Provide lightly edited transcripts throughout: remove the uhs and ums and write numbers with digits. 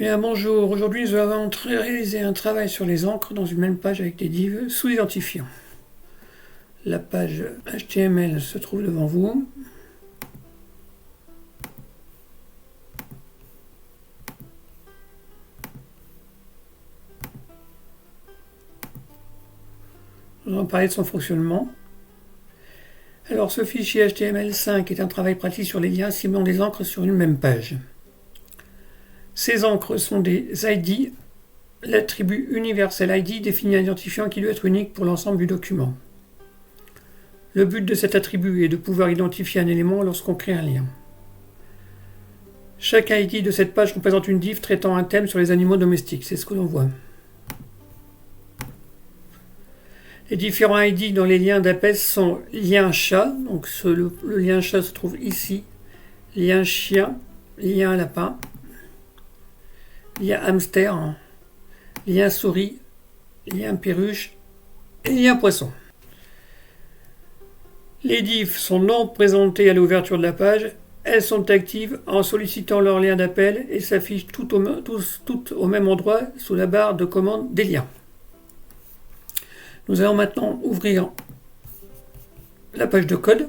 Bien, bonjour. Aujourd'hui, nous allons réaliser un travail sur les encres dans une même page avec des divs sous-identifiants. La page HTML se trouve devant vous. Nous allons parler de son fonctionnement. Alors, ce fichier HTML5 est un travail pratique sur les liens ciblant des encres sur une même page. Ces encres sont des ID. L'attribut universel ID définit un identifiant qui doit être unique pour l'ensemble du document. Le but de cet attribut est de pouvoir identifier un élément lorsqu'on crée un lien. Chaque ID de cette page représente une div traitant un thème sur les animaux domestiques, c'est ce que l'on voit. Les différents ID dans les liens d'appel sont lien chat, donc le lien chat se trouve ici, lien chien, lien lapin, lien hamster, lien souris, lien perruche et lien poisson. Les divs sont non présentées à l'ouverture de la page. Elles sont actives en sollicitant leur lien d'appel et s'affichent toutes au même endroit sous la barre de commande des liens. Nous allons maintenant ouvrir la page de code.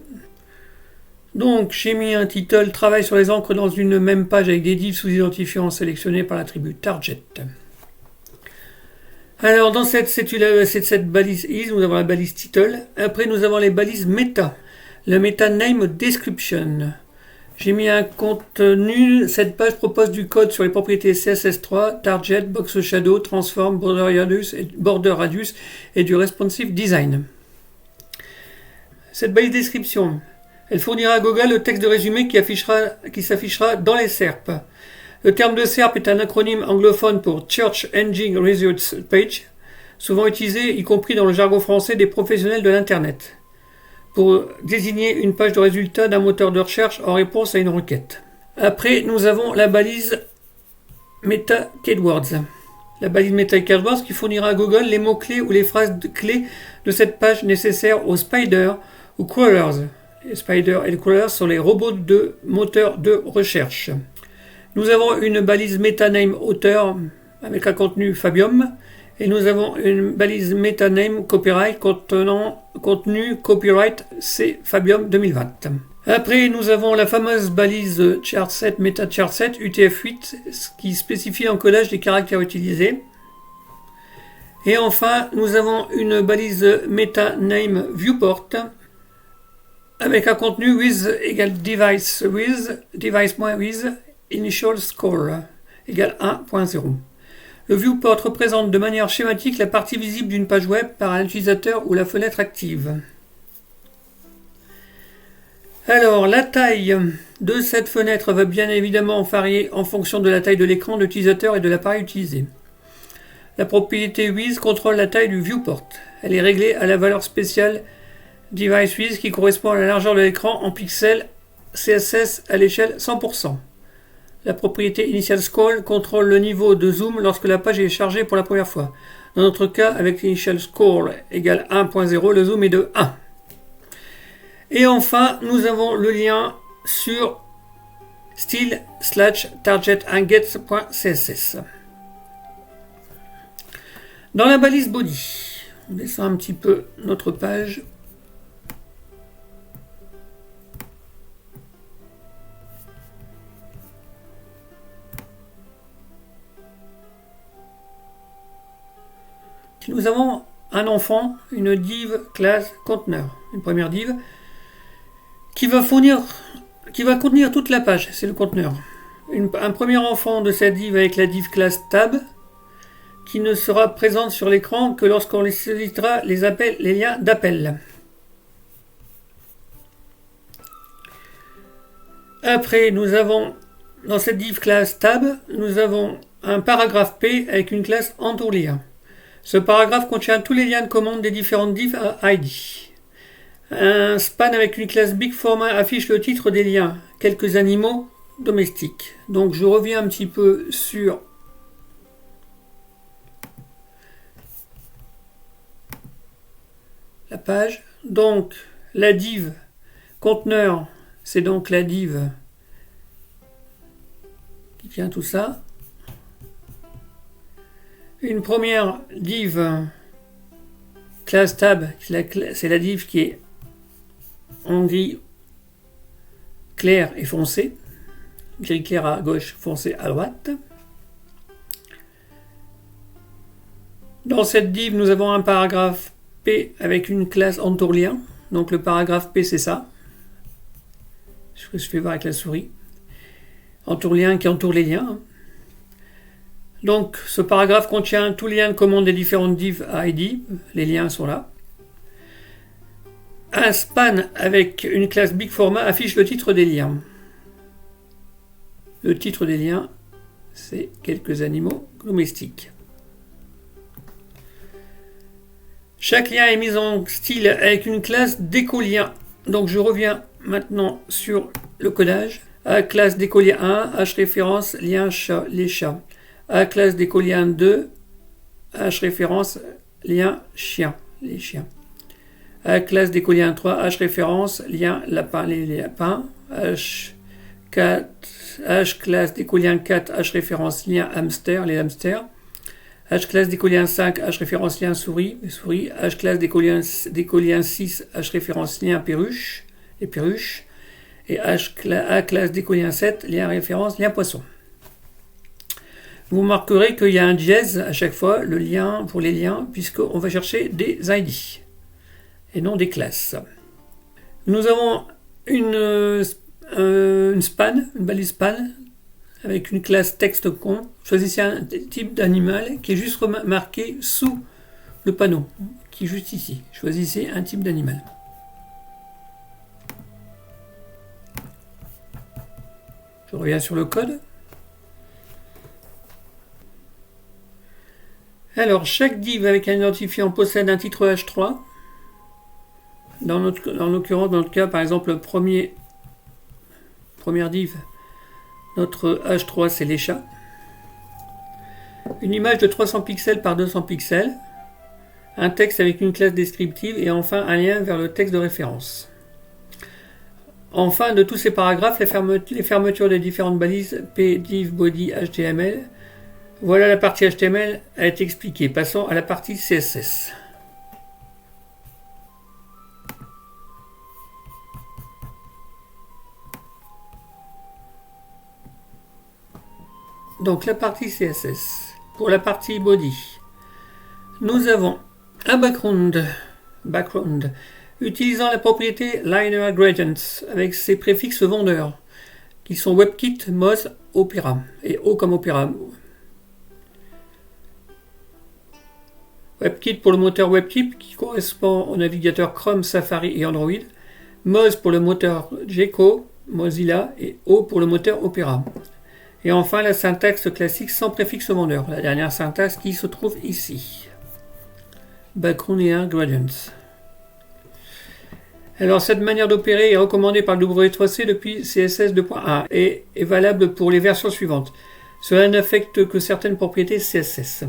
Donc j'ai mis un titre « Travail sur les encres dans une même page avec des divs sous-identifiants sélectionnés par l'attribut target ». Alors dans cette balise is, nous avons la balise title. Après nous avons les balises meta, le meta name description. J'ai mis un contenu. Cette page propose du code sur les propriétés CSS3, target, box shadow, transform, border radius et du responsive design. Cette balise description, elle fournira à Google le texte de résumé qui s'affichera dans les SERP. Le terme de SERP est un acronyme anglophone pour Search Engine Results Page, souvent utilisé y compris dans le jargon français des professionnels de l'Internet, pour désigner une page de résultats d'un moteur de recherche en réponse à une requête. Après, nous avons la balise Meta Keywords. La balise Meta Keywords qui fournira à Google les mots-clés ou les phrases clés de cette page nécessaires aux spiders ou crawlers. Les spiders et les crawlers sont les robots de moteurs de recherche. Nous avons une balise MetaName auteur avec un contenu Fabium et nous avons une balise MetaName Copyright contenant contenu Copyright C Fabium 2020. Après, nous avons la fameuse balise Chartset MetaChartset UTF-8 qui spécifie l'encodage des caractères utilisés. Et enfin, nous avons une balise MetaName Viewport avec un contenu with égale device-with initial score égale 1.0. Le viewport représente de manière schématique la partie visible d'une page web par un utilisateur ou la fenêtre active. Alors, la taille de cette fenêtre va bien évidemment varier en fonction de la taille de l'écran de l'utilisateur et de l'appareil utilisé. La propriété with contrôle la taille du viewport. Elle est réglée à la valeur spéciale device with qui correspond à la largeur de l'écran en pixels CSS à l'échelle 100%. La propriété Initial Scroll contrôle le niveau de zoom lorsque la page est chargée pour la première fois. Dans notre cas, avec Initial Scroll égale 1.0, le zoom est de 1. Et enfin, nous avons le lien sur style/target-inget.css. Dans la balise body, on descend un petit peu notre page. Nous avons un enfant, une div classe conteneur, une première div qui va contenir toute la page, c'est le conteneur. Un premier enfant de cette div avec la div classe tab qui ne sera présente sur l'écran que lorsqu'on sollicitera les liens d'appel. Après, nous avons dans cette div classe tab, nous avons un paragraphe P avec une classe entourlire. Ce paragraphe contient tous les liens de commande des différentes divs à ID. Un span avec une classe big format affiche le titre des liens, quelques animaux domestiques. Donc je reviens un petit peu sur la page. Donc la div conteneur, c'est donc la div qui tient tout ça. une première div class tab, c'est la div qui est en gris clair et foncé, gris clair à gauche, foncé à droite. Dans cette div, nous avons un paragraphe P avec une classe entourlien. Donc le paragraphe P, c'est ça. Je fais voir avec la souris. Entourlien qui entoure les liens. Donc ce paragraphe contient tous les liens de commande des différentes divs ID. Les liens sont là. Un span avec une classe big format affiche le titre des liens. Le titre des liens, c'est quelques animaux domestiques. Chaque lien est mis en style avec une classe décolien. Donc je reviens maintenant sur le codage. A classe décolien 1, H référence, lien chat, les chats. A classe décolien 2, H référence, lien chien, les chiens. A classe décolien 3, H référence, lien lapin, les lapins. H classe décolien 4, H référence, lien hamster, les hamsters. H classe décolien 5, H référence lien souris, les souris. H classe décolien 6, H référence lien perruche, les perruches. Et A classe décolien 7, lien référence lien poisson. Vous remarquerez qu'il y a un dièse à chaque fois, le lien pour les liens, puisqu'on va chercher des ID et non des classes. Nous avons une span, une balise span, avec une classe texte con. Choisissez un type d'animal qui est juste marqué sous le panneau, qui est juste ici. Choisissez un type d'animal. Je reviens sur le code. Alors, chaque div avec un identifiant possède un titre H3. Dans l'occurrence, dans notre cas, par exemple, première div, notre H3, c'est les chats. Une image de 300 pixels par 200 pixels. Un texte avec une classe descriptive et enfin un lien vers le texte de référence. Enfin, de tous ces paragraphes, les fermetures des différentes balises P, div, body, HTML. Voilà, la partie HTML a été expliquée. Passons à la partie CSS. Donc la partie CSS. Pour la partie body, nous avons un background utilisant la propriété Liner Gradients avec ses préfixes vendeurs qui sont WebKit, Moz, Opera et O comme Opera. WebKit pour le moteur WebKit qui correspond au navigateur Chrome, Safari et Android. Moz pour le moteur Gecko, Mozilla et O pour le moteur Opera. Et enfin la syntaxe classique sans préfixe vendeur, la dernière syntaxe qui se trouve ici. Background et un gradients. Alors cette manière d'opérer est recommandée par le W3C depuis CSS 2.1 et est valable pour les versions suivantes. Cela n'affecte que certaines propriétés CSS.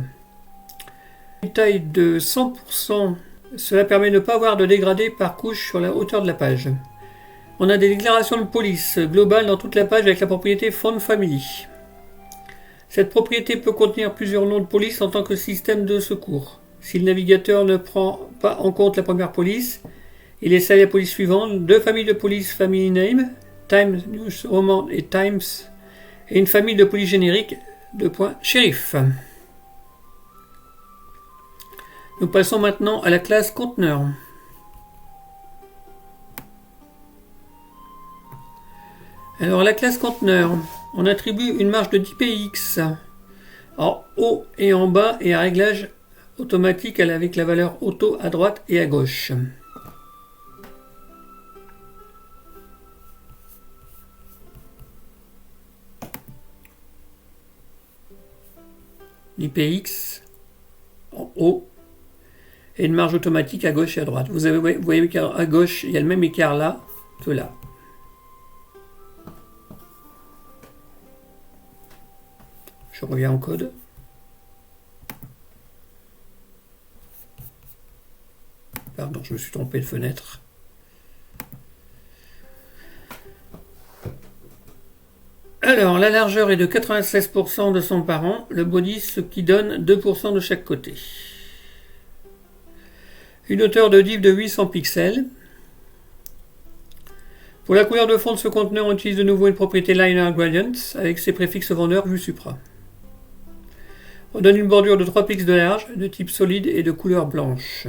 Une taille de 100%, cela permet de ne pas avoir de dégradé par couche sur la hauteur de la page. On a des déclarations de police globales dans toute la page avec la propriété Font Family. Cette propriété peut contenir plusieurs noms de police en tant que système de secours. Si le navigateur ne prend pas en compte la première police, il essaie la police suivante, deux familles de police family name, Times News Roman et Times, et une famille de police générique, shérif. Nous passons maintenant à la classe conteneur. Alors la classe conteneur, on attribue une marge de 10 px en haut et en bas et un réglage automatique avec la valeur auto à droite et à gauche. l'IPX en haut et une marge automatique à gauche et à droite. Vous voyez qu'à gauche, il y a le même écart là que là. Je reviens en code. Pardon, je me suis trompé de fenêtre. Alors, la largeur est de 96% de son parent, le body ce qui donne 2% de chaque côté. Une hauteur de div de 800 pixels. Pour la couleur de fond de ce conteneur, on utilise de nouveau une propriété Liner Gradient avec ses préfixes vendeurs vue supra. On donne une bordure de 3 pixels de large, de type solide et de couleur blanche.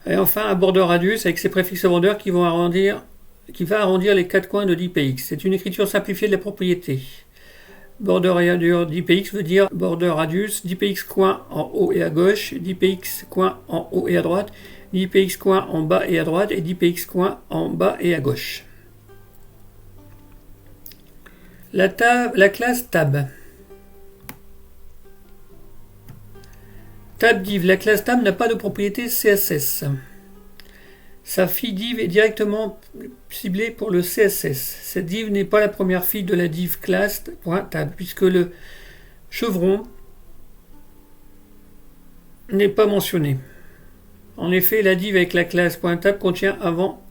Et enfin, un border radius avec ses préfixes vendeurs qui va arrondir les 4 coins de dpx. C'est une écriture simplifiée de la propriété. Border radius dpx veut dire border radius, dpx coin en haut et à gauche, dpx coin en haut et à droite, dpx coin en bas et à droite et dpx coin en bas et à gauche. La classe tab. Tab div. La classe tab n'a pas de propriété CSS. Sa fille div est directement ciblée pour le CSS. Cette div n'est pas la première fille de la div class.tab puisque le chevron n'est pas mentionné. En effet, la div avec la classe.tab contient avant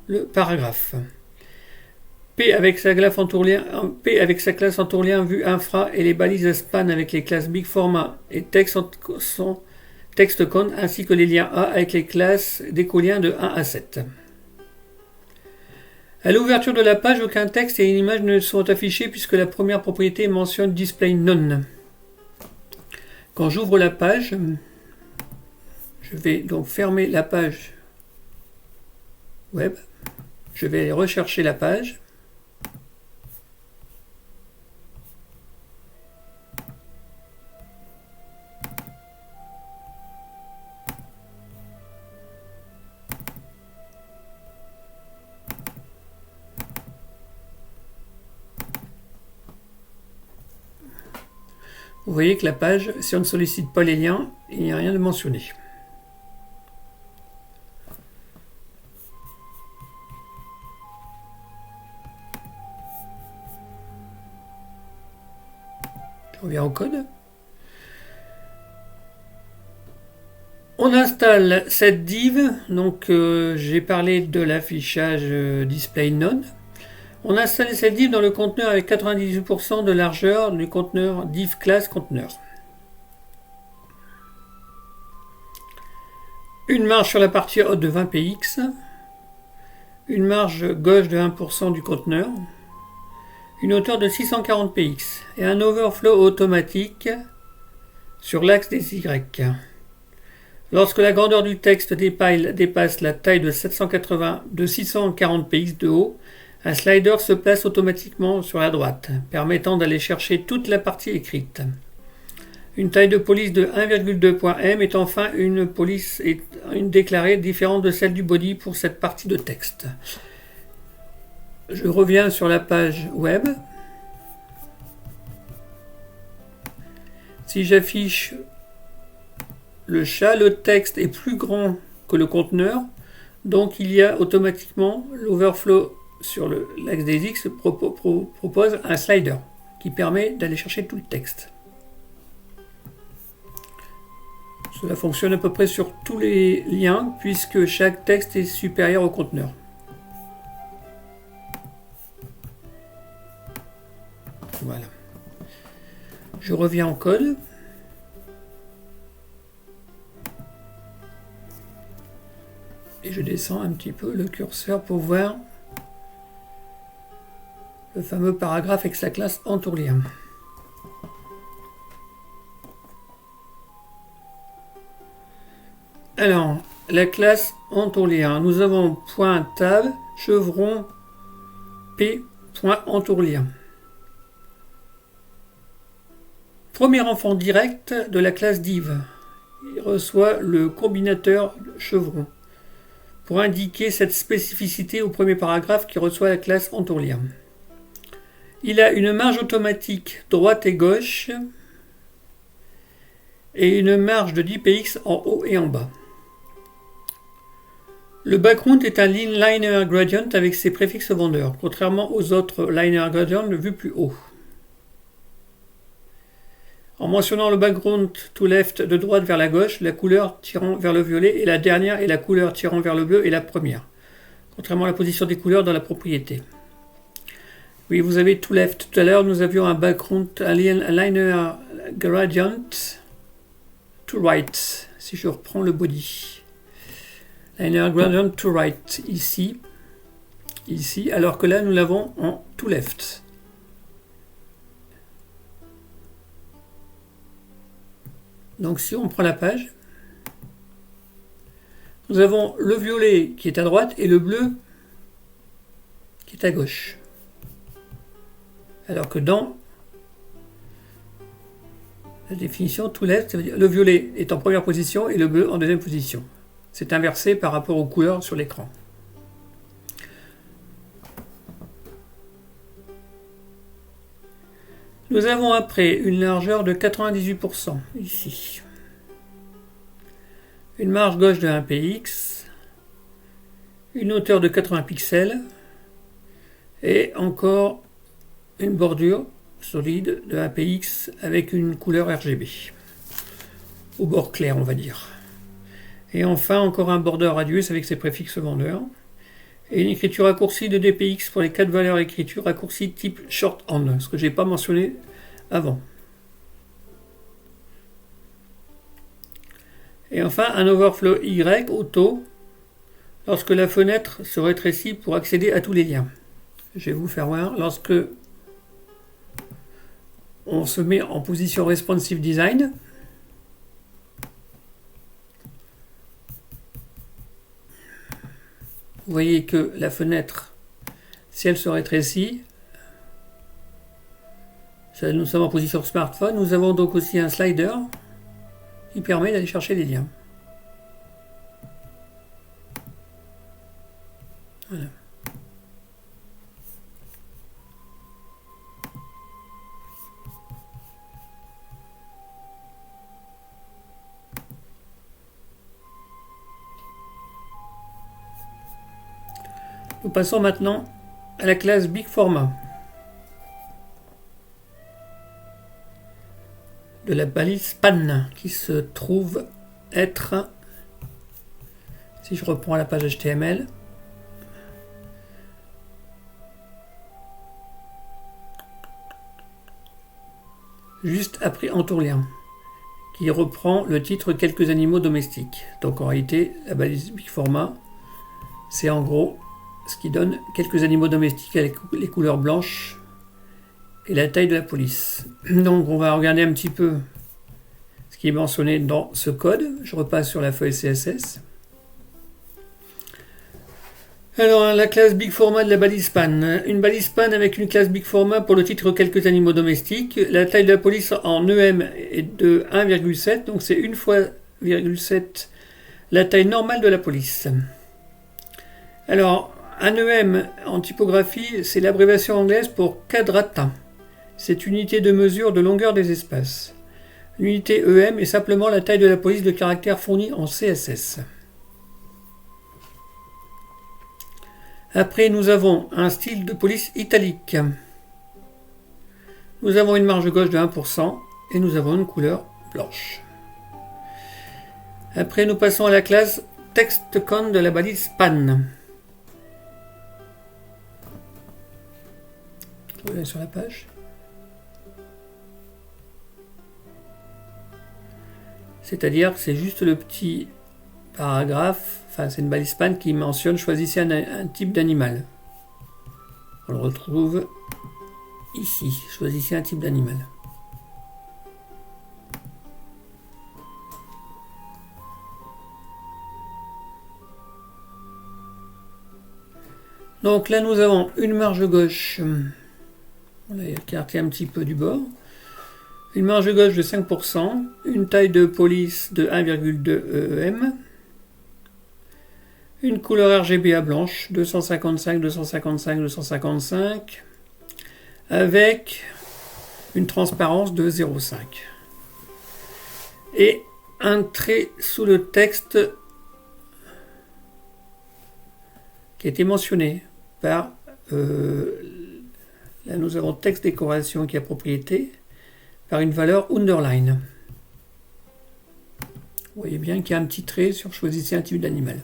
le paragraphe. P avec sa classe en tourlien vue infra et les balises span avec les classes big format et textcon ainsi que les liens A avec les classes d'écoliens de 1 à 7. À l'ouverture de la page, aucun texte et une image ne sont affichés puisque la première propriété mentionne display none. Quand j'ouvre la page, je vais donc fermer la page web. Je vais aller rechercher la page. Vous voyez que la page, si on ne sollicite pas les liens, il n'y a rien de mentionné. Je reviens au code. On installe cette div, donc j'ai parlé de l'affichage display none. On a installé cette div dans le conteneur avec 98% de largeur du conteneur div class conteneur. Une marge sur la partie haute de 20 px. Une marge gauche de 1% du conteneur. Une hauteur de 640 px. Et un overflow automatique sur l'axe des Y. Lorsque la grandeur du texte dépasse la taille de 640 px de haut, un slider se place automatiquement sur la droite, permettant d'aller chercher toute la partie écrite. Une taille de police de 1,2.m est enfin une police déclarée différente de celle du body pour cette partie de texte. Je reviens sur la page web. Si j'affiche le chat, le texte est plus grand que le conteneur, donc il y a automatiquement l'overflow sur l'axe des X propose un slider qui permet d'aller chercher tout le texte. Cela fonctionne à peu près sur tous les liens puisque chaque texte est supérieur au conteneur. Voilà. Je reviens en code. Et je descends un petit peu le curseur pour voir le fameux paragraphe avec sa classe en tourlien. Alors, la classe en tourlien. Nous avons .tab, chevron, p, .entourlien. Premier enfant direct de la classe div. Il reçoit le combinateur chevron pour indiquer cette spécificité au premier paragraphe qui reçoit la classe entourlien. Il a une marge automatique droite et gauche et une marge de 10 px en haut et en bas. Le background est un liner gradient avec ses préfixes vendeurs, contrairement aux autres liner gradients vus plus haut. En mentionnant le background to left de droite vers la gauche, la couleur tirant vers le violet est la dernière et la couleur tirant vers le bleu est la première, contrairement à la position des couleurs dans la propriété. Oui, vous avez to left. Tout à l'heure, nous avions un background, un liner gradient to right. Si je reprends le body. Liner gradient to right, ici. Ici, alors que là, nous l'avons en to left. Donc, si on prend la page, nous avons le violet qui est à droite et le bleu qui est à gauche. Alors que dans la définition to left, ça veut dire le violet est en première position et le bleu en deuxième position. C'est inversé par rapport aux couleurs sur l'écran. Nous avons après une largeur de 98% ici. Une marge gauche de 1 px, une hauteur de 80 pixels et encore une bordure solide de 1 px avec une couleur RGB. Au bord clair, on va dire. Et enfin, encore un border radius avec ses préfixes vendeurs. Et une écriture raccourcie de dpx pour les 4 valeurs d'écriture raccourcie type shorthand, ce que je n'ai pas mentionné avant. Et enfin, un overflow Y auto lorsque la fenêtre se rétrécit pour accéder à tous les liens. Je vais vous faire voir, lorsque on se met en position responsive design, vous voyez que la fenêtre, si elle se rétrécit, ça, nous sommes en position smartphone. Nous avons donc aussi un slider qui permet d'aller chercher les liens. Voilà. Nous passons maintenant à la classe Big Format de la balise PAN qui se trouve être, si je reprends la page HTML, juste après Entourlien, qui reprend le titre Quelques animaux domestiques. Donc en réalité, la balise Big Format, c'est en gros ce qui donne quelques animaux domestiques avec les couleurs blanches et la taille de la police. Donc on va regarder un petit peu ce qui est mentionné dans ce code. Je repasse sur la feuille CSS. Alors la classe Big Format de la balise PAN. Une balise PAN avec une classe Big Format pour le titre Quelques animaux domestiques. La taille de la police en EM est de 1,7, donc c'est 1 fois 0,7 la taille normale de la police. Alors un EM en typographie, c'est l'abréviation anglaise pour quadrata. C'est unité de mesure de longueur des espaces. L'unité EM est simplement la taille de la police de caractère fournie en CSS. Après, nous avons un style de police italique. Nous avons une marge gauche de 1% et nous avons une couleur blanche. Après, nous passons à la classe TextCon de la balise PAN. Vous sur la page. C'est-à-dire que c'est juste le petit paragraphe, enfin c'est une balise PAN qui mentionne choisissez un type d'animal. On le retrouve ici, choisissez un type d'animal. Donc là nous avons une marge gauche, on l'a écarté un petit peu du bord. Une marge gauche de 5%, une taille de police de 1,2 EM, une couleur RGBA blanche, 255, 255, 255, avec une transparence de 0,5. Et un trait sous le texte qui a été mentionné par, là nous avons texte décoration qui a propriété, par une valeur underline. Vous voyez bien qu'il y a un petit trait sur choisissez un type d'animal.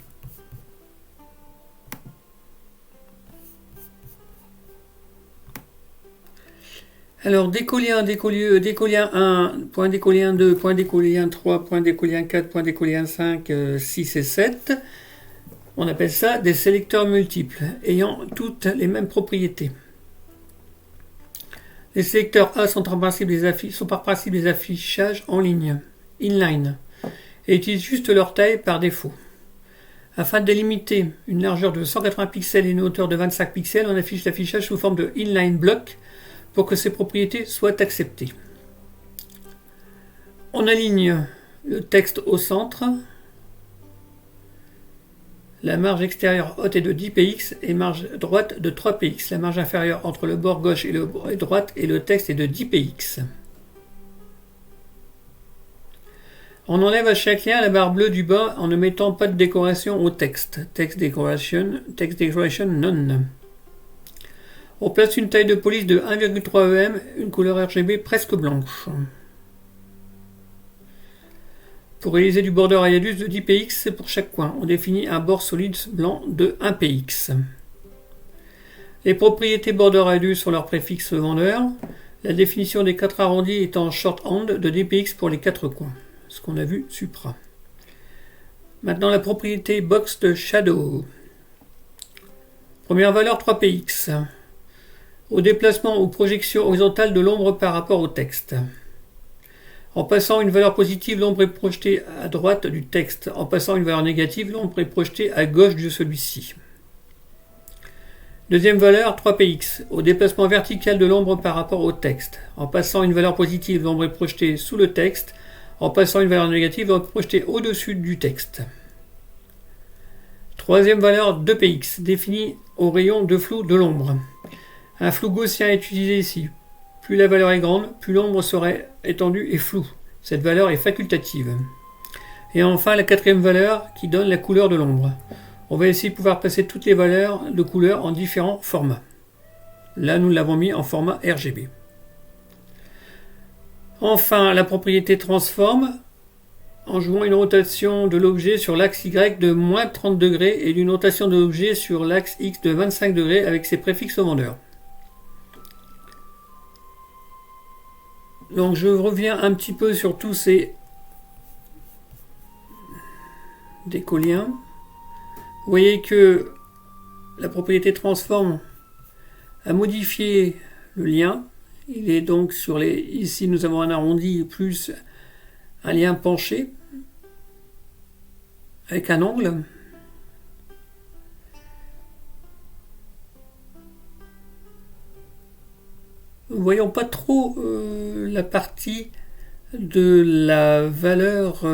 Alors, décollien, décollien 1, point décollien 2, point décollien 3, point décollien 4, point décollien 5, 6 et 7. On appelle ça des sélecteurs multiples, ayant toutes les mêmes propriétés. Les sélecteurs A sont par principe des affichages en ligne, inline, et utilisent juste leur taille par défaut. Afin de délimiter une largeur de 180 pixels et une hauteur de 25 pixels, on affiche l'affichage sous forme de inline block pour que ces propriétés soient acceptées. On aligne le texte au centre. La marge extérieure haute est de 10 px et marge droite de 3 px. La marge inférieure entre le bord gauche et le bord droite et le texte est de 10 px. On enlève à chaque lien la barre bleue du bas en ne mettant pas de décoration au texte. Text decoration none. On place une taille de police de 1,3 EM, une couleur RGB presque blanche. Pour réaliser du border radius de 10 px pour chaque coin, on définit un bord solide blanc de 1 px. Les propriétés border radius sont leurs préfixes vendeurs. La définition des 4 arrondis est en shorthand de 10 px pour les 4 coins, ce qu'on a vu supra. Maintenant la propriété box de shadow. Première valeur 3 px. Au déplacement ou projection horizontale de l'ombre par rapport au texte. En passant une valeur positive, l'ombre est projetée à droite du texte. En passant une valeur négative, l'ombre est projetée à gauche de celui-ci. Deuxième valeur, 3px. Au déplacement vertical de l'ombre par rapport au texte. En passant une valeur positive, l'ombre est projetée sous le texte. En passant une valeur négative, l'ombre est projetée au-dessus du texte. Troisième valeur, 2px, définie au rayon de flou de l'ombre. Un flou gaussien est utilisé ici. Plus la valeur est grande, plus l'ombre serait étendue et floue. Cette valeur est facultative. Et enfin, la quatrième valeur qui donne la couleur de l'ombre. On va ici pouvoir passer toutes les valeurs de couleur en différents formats. Là, nous l'avons mis en format RGB. Enfin, la propriété transforme en jouant une rotation de l'objet sur l'axe Y de moins 30 degrés et d'une rotation de l'objet sur l'axe X de 25 degrés avec ses préfixes vendeurs. Donc je reviens un petit peu sur tous ces décolliens. Vous voyez que la propriété transform a modifié le lien. Il est donc sur les... Ici nous avons un arrondi plus un lien penché avec un angle. Nous ne voyons pas trop la partie de la valeur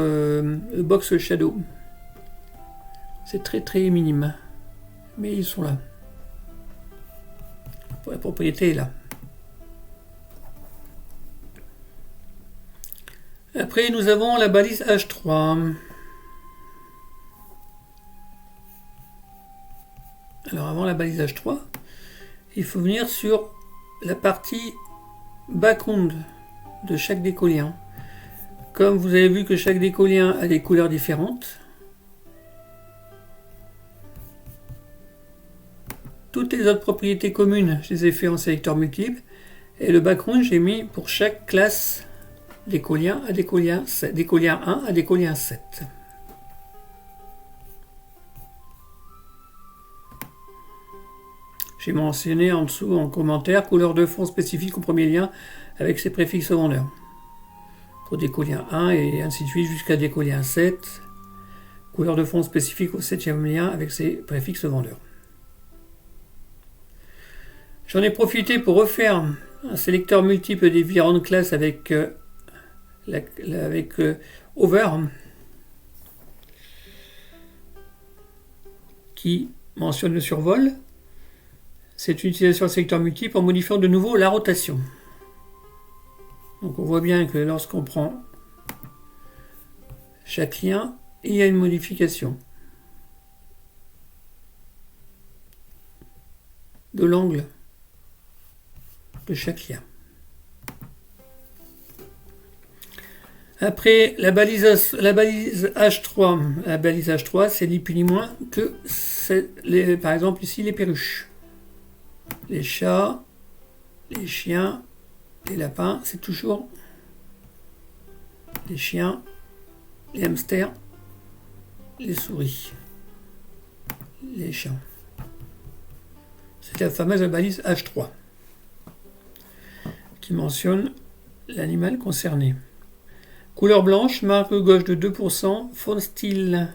box shadow. C'est très très minime. Mais ils sont là. La propriété est là. Après nous avons la balise H3. Alors avant la balise H3, il faut venir sur la partie background de chaque décollien. Comme vous avez vu que chaque décollien a des couleurs différentes, toutes les autres propriétés communes, je les ai fait en sélecteur multiple, et le background, j'ai mis pour chaque classe décollien à décollien 1 à décollien 7. J'ai mentionné en dessous en commentaire couleur de fond spécifique au premier lien avec ses préfixes vendeurs. Pour décollien 1 et ainsi de suite jusqu'à décollien 7. Couleur de fond spécifique au 7e lien avec ses préfixes vendeurs. J'en ai profité pour refaire un sélecteur multiple des différentes classes avec, Over qui mentionne le survol. C'est une utilisation de sélecteur multiple en modifiant de nouveau la rotation. Donc on voit bien que lorsqu'on prend chaque lien, il y a une modification de l'angle de chaque lien. Après, la balise H3. La balise H3, c'est ni plus ni moins que, par exemple ici, les perruches. Les chats, les chiens Les lapins, c'est toujours les chiens, les hamsters, les souris, les chiens. C'est la fameuse balise H3 qui mentionne l'animal concerné. Couleur blanche, marque gauche de 2%, font style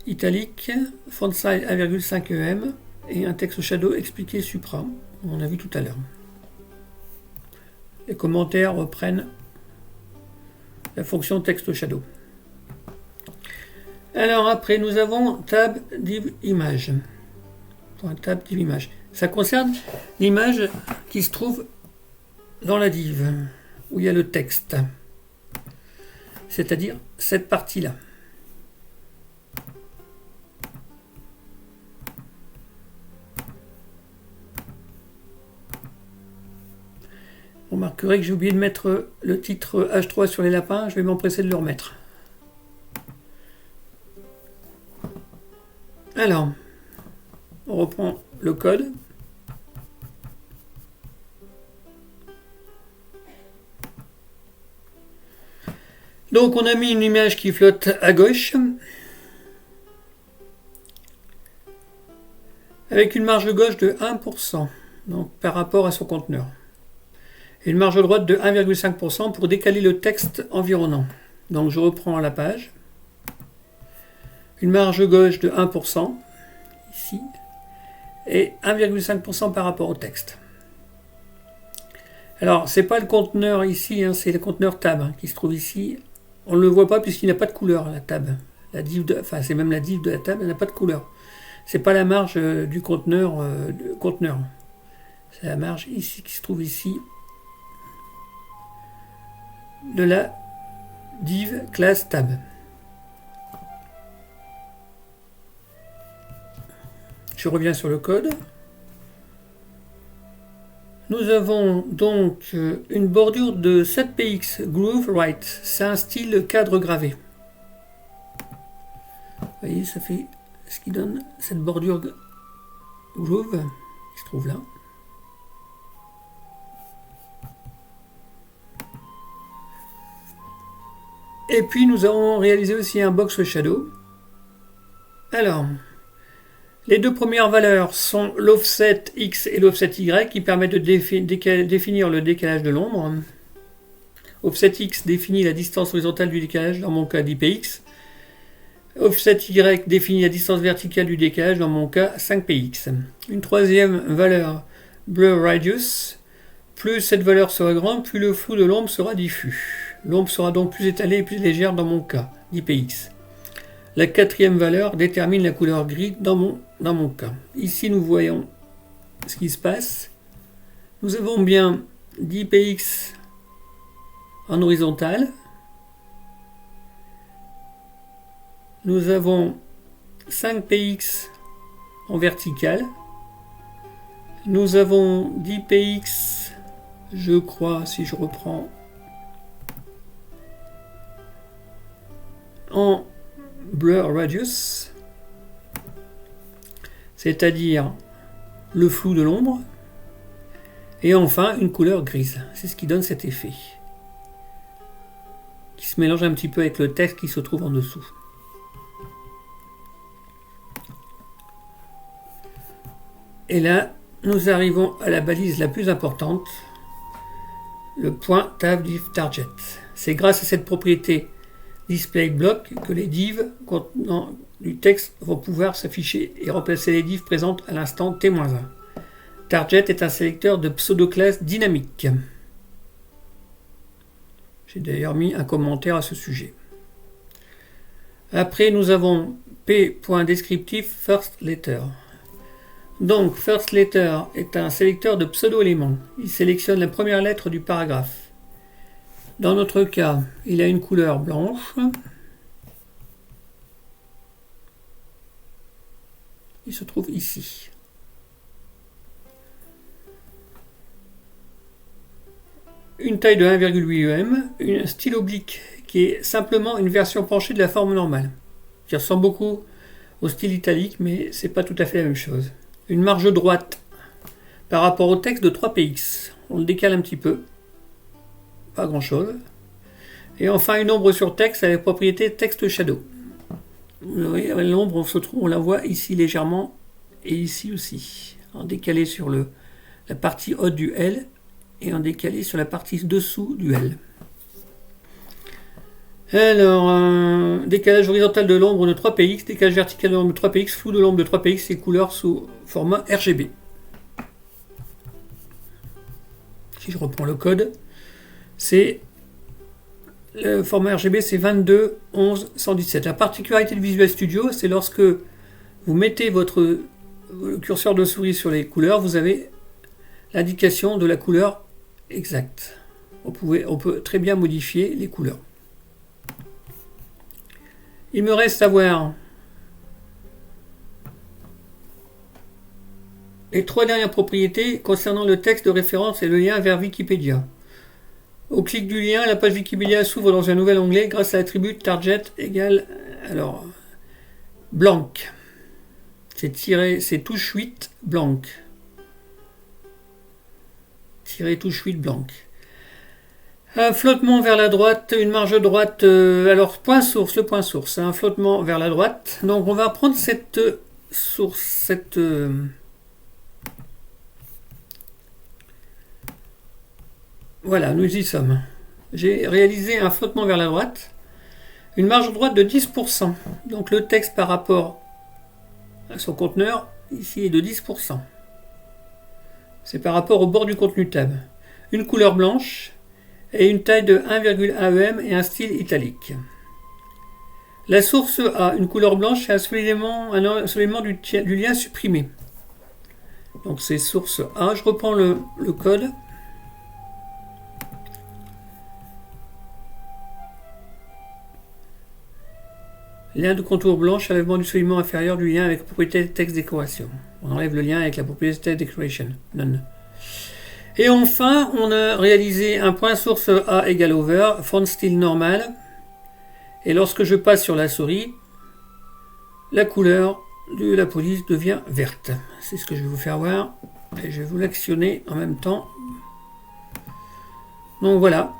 italique, font size 1,5 em et un texte shadow expliqué supra. On a vu tout à l'heure. Les commentaires reprennent la fonction texte shadow. Alors après, nous avons tab div image. Tab div image. Ça concerne l'image qui se trouve dans la div, où il y a le texte. C'est-à-dire cette partie-là. Vous remarquerez que j'ai oublié de mettre le titre H3 sur les lapins, je vais m'empresser de le remettre. Alors, on reprend le code. Donc on a mis une image qui flotte à gauche, avec une marge de gauche de 1%, donc par rapport à son conteneur. Et une marge de droite de 1,5% pour décaler le texte environnant. Donc je reprends la page. Une marge gauche de 1%, ici, et 1,5% par rapport au texte. Alors, c'est pas le conteneur ici, hein, c'est le conteneur tab hein, qui se trouve ici. On ne le voit pas puisqu'il n'a pas de couleur, la tab. C'est même la div de la tab, elle n'a pas de couleur. C'est pas la marge du conteneur. C'est la marge ici qui se trouve ici de la div class tab. Je reviens sur le code. Nous avons donc une bordure de 7px Groove Right. C'est un style cadre gravé. Vous voyez, ça fait ce qui donne cette bordure groove qui se trouve là. Et puis nous avons réalisé aussi un box shadow. Alors, les deux premières valeurs sont l'offset X et l'offset Y qui permettent de définir le décalage de l'ombre. Offset X définit la distance horizontale du décalage, dans mon cas d'IPX. Offset Y définit la distance verticale du décalage, dans mon cas 5px. Une troisième valeur, Blur Radius. Plus cette valeur sera grande, plus le flou de l'ombre sera diffus. L'ombre sera donc plus étalée et plus légère dans mon cas d'IPX. La quatrième valeur détermine la couleur gris dans mon cas. Ici, nous voyons ce qui se passe. Nous avons bien 10px en horizontal. Nous avons 5px en vertical. Nous avons 10px, je crois, si je reprends, en Blur Radius, c'est-à-dire le flou de l'ombre, et enfin une couleur grise. C'est ce qui donne cet effet, qui se mélange un petit peu avec le texte qui se trouve en dessous. Et là, nous arrivons à la balise la plus importante, le point tab div target. C'est grâce à cette propriété display block que les divs contenant du texte vont pouvoir s'afficher et remplacer les divs présentes à l'instant T-1. Target est un sélecteur de pseudo-classe dynamique. J'ai d'ailleurs mis un commentaire à ce sujet. Après, nous avons p.descriptif first letter. Donc, first letter est un sélecteur de pseudo-éléments. Il sélectionne la première lettre du paragraphe. Dans notre cas, il a une couleur blanche. Il se trouve ici. Une taille de 1,8 em, un style oblique qui est simplement une version penchée de la forme normale, qui ressemble beaucoup au style italique, mais c'est pas tout à fait la même chose. Une marge droite par rapport au texte de 3px. On le décale un petit peu. Pas grand chose. Et enfin une ombre sur texte avec propriété texte shadow. Vous voyez, l'ombre, on la voit ici légèrement et ici aussi. En décalé sur la partie haute du L et en décalé sur la partie dessous du L. Alors, décalage horizontal de l'ombre de 3px, décalage vertical de l'ombre de 3px, flou de l'ombre de 3px et couleur sous format RGB. Si je reprends le code, c'est le format RGB, c'est 22 11 117. La particularité de Visual Studio, c'est lorsque vous mettez votre curseur de souris sur les couleurs, vous avez l'indication de la couleur exacte. On peut très bien modifier les couleurs. Il me reste à voir les 3 dernières propriétés concernant le texte de référence et le lien vers Wikipédia. Au clic du lien, la page Wikipédia s'ouvre dans un nouvel onglet grâce à l'attribut target égale blanc. C'est touche 8 blanc. Touche 8 blanc. Un flottement vers la droite, une marge droite, alors point source, le point source, un flottement vers la droite. Donc on va prendre cette source, voilà, nous y sommes. J'ai réalisé un flottement vers la droite, une marge droite de 10%. Donc le texte par rapport à son conteneur, ici est de 10%. C'est par rapport au bord du contenu tab. Une couleur blanche, et une taille de 1,1 EM et un style italique. La source a une couleur blanche et un seul élément du lien supprimé. Donc c'est source A. Je reprends le code. Lien de contour blanche, enlèvement du soulignement inférieur du lien avec la propriété texte décoration. On enlève le lien avec la propriété texte decoration. None. Et enfin, on a réalisé un point source A égale over, font style normal. Et lorsque je passe sur la souris, la couleur de la police devient verte. C'est ce que je vais vous faire voir. Et je vais vous l'actionner en même temps. Donc voilà.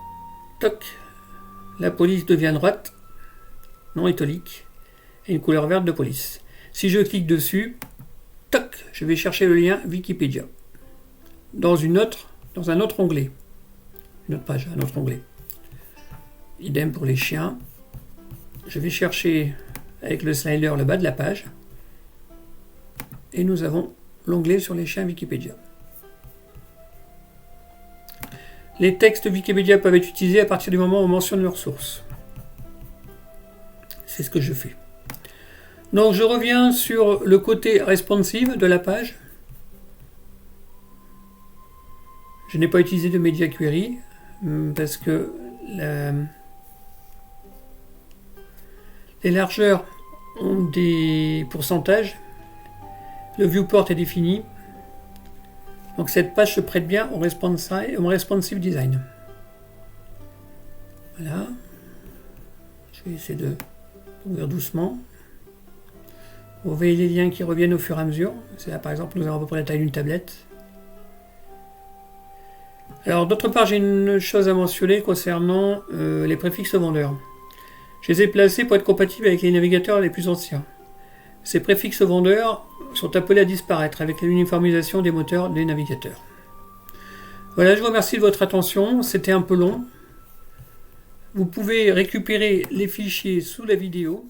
Toc. La police devient droite. Non italique. Et une couleur verte de police. Si je clique dessus, toc, je vais chercher le lien Wikipédia. Dans un autre onglet. Une autre page, un autre onglet. Idem pour les chiens. Je vais chercher avec le slider le bas de la page. Et nous avons l'onglet sur les chiens Wikipédia. Les textes Wikipédia peuvent être utilisés à partir du moment où on mentionne leur source. C'est ce que je fais. Donc je reviens sur le côté responsive de la page. Je n'ai pas utilisé de Media Query parce que les largeurs ont des pourcentages. Le viewport est défini. Donc cette page se prête bien au responsive design. Voilà. Je vais essayer de ouvrir doucement. Vous voyez les liens qui reviennent au fur et à mesure. C'est là par exemple, nous avons à peu près la taille d'une tablette. Alors d'autre part, j'ai une chose à mentionner concernant les préfixes vendeurs. Je les ai placés pour être compatibles avec les navigateurs les plus anciens. Ces préfixes vendeurs sont appelés à disparaître avec l'uniformisation des moteurs des navigateurs. Voilà, je vous remercie de votre attention. C'était un peu long. Vous pouvez récupérer les fichiers sous la vidéo.